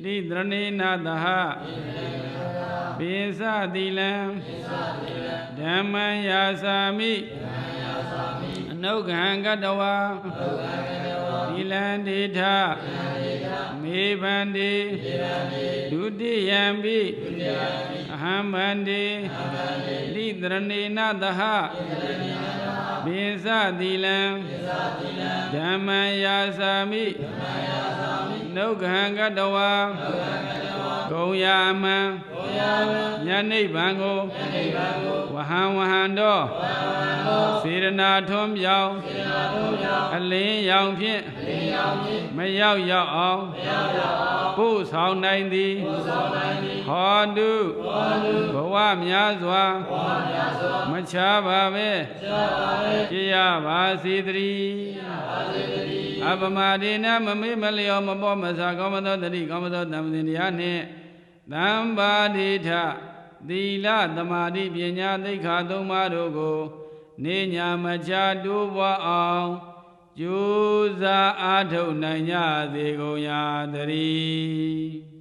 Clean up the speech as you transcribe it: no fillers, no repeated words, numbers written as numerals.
လိတရဏေနသဟပိစတိလံဓမ္မံယာစာမိအနုဂံကတဝါသီလံဒေထမေဘန္တိဒုတိယံပိအဟံဘန္တိလိတရဏေနသဟပိစတိလံဓမ္မံယာစာမိနုဂံကတဝါဂုံယာမံညနိဗ္ဗာန်ကိုဝဟံဝဟံတော်စေရနာထွန်းပြောင်းအလင်းရောင်ဖြင့်မရောက်ရောက်အောင်ပို့ဆောင်နိုင်သည်ဟောတုဘဝများစွာမချပါပဲဖြစ်ရပါစေတည်းအပမဒေနမမေ့မလျောမပေါ်မစာကောင်းမသောတတိကောင်းမသောတမ္ပင်တရားနှင့်သံပါတိထသီလသမာဓိပညာသိက္ခာသုံးပါးတို့ကိုနေညာမချတိုးပွားအောင်ကြိုးစားအားထုတ်နိုင်ကြစေကုန်ရာတည်း